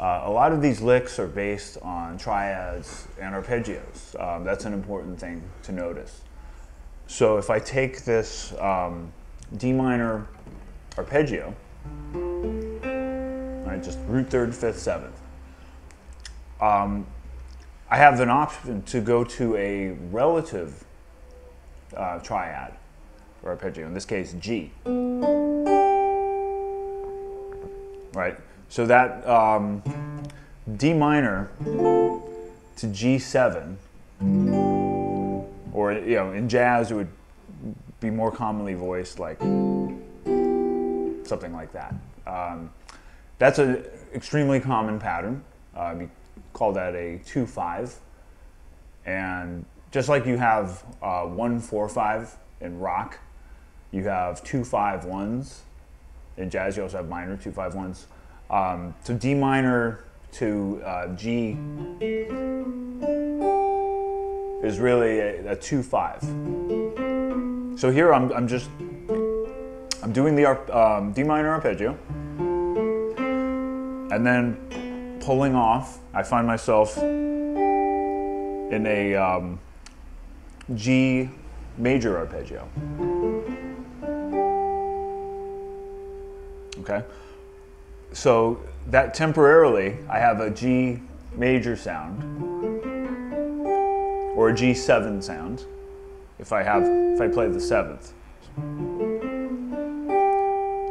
A lot of these licks are based on triads and arpeggios. That's an important thing to notice. So if I take this D minor arpeggio, right, just root third, fifth, seventh, I have an option to go to a relative triad or arpeggio, in this case G. Right, so that D minor to G7, or in jazz it would be more commonly voiced like something like that. That's an extremely common pattern. We call that a 2-5, and just like you have 1-4-5 in rock, you have 2-5-1s. In jazz, you also have minor 2-5-1s. So D minor to G is really a 2-5. So here I'm doing the D minor arpeggio, and then pulling off. I find myself in a G major arpeggio. Okay, so that temporarily I have a G major sound or a G7 sound if I play the seventh.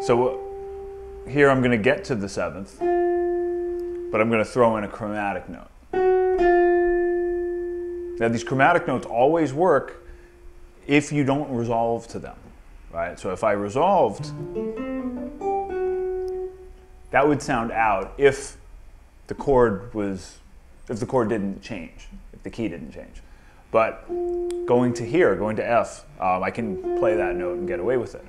So here I'm going to get to the seventh, but I'm going to throw in a chromatic note. Now these chromatic notes always work if you don't resolve to them, right? So if I resolved, that would sound out if the chord didn't change, if the key didn't change. But going to here, going to F, I can play that note and get away with it.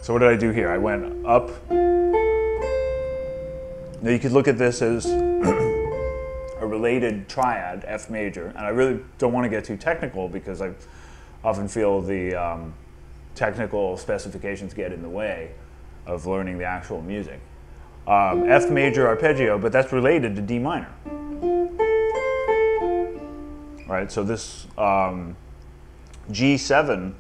So what did I do here? I went up. Now you could look at this as a related triad, F major, and I really don't want to get too technical because I often feel the technical specifications get in the way of learning the actual music. F major arpeggio, but that's related to D minor. Right, so this G7,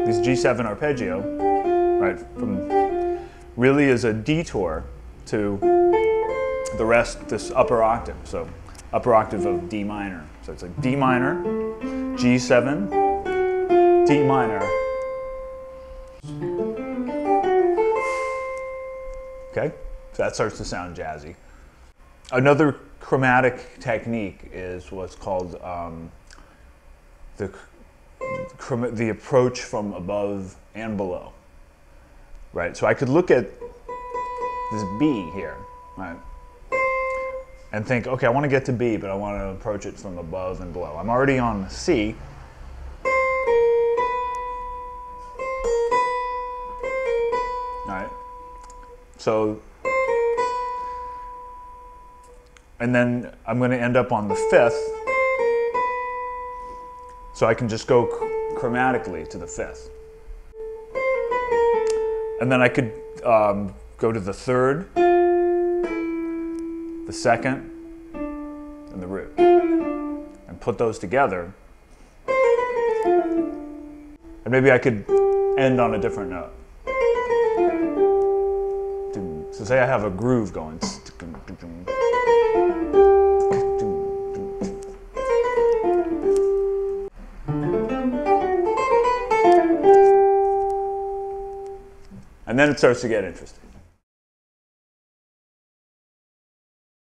this G7 arpeggio, right, really is a detour to the rest, this upper octave. So upper octave of D minor. So it's like D minor, G7, D minor. Okay, so that starts to sound jazzy. Another chromatic technique is what's called the approach from above and below. Right, so I could look at this B here, right? And think, okay, I want to get to B, but I want to approach it from above and below. I'm already on C. All right. So, and then I'm going to end up on the fifth. So I can just go chromatically to the fifth. And then I could go to the third, the second, and the root, and put those together. And maybe I could end on a different note. So say I have a groove going. And then it starts to get interesting.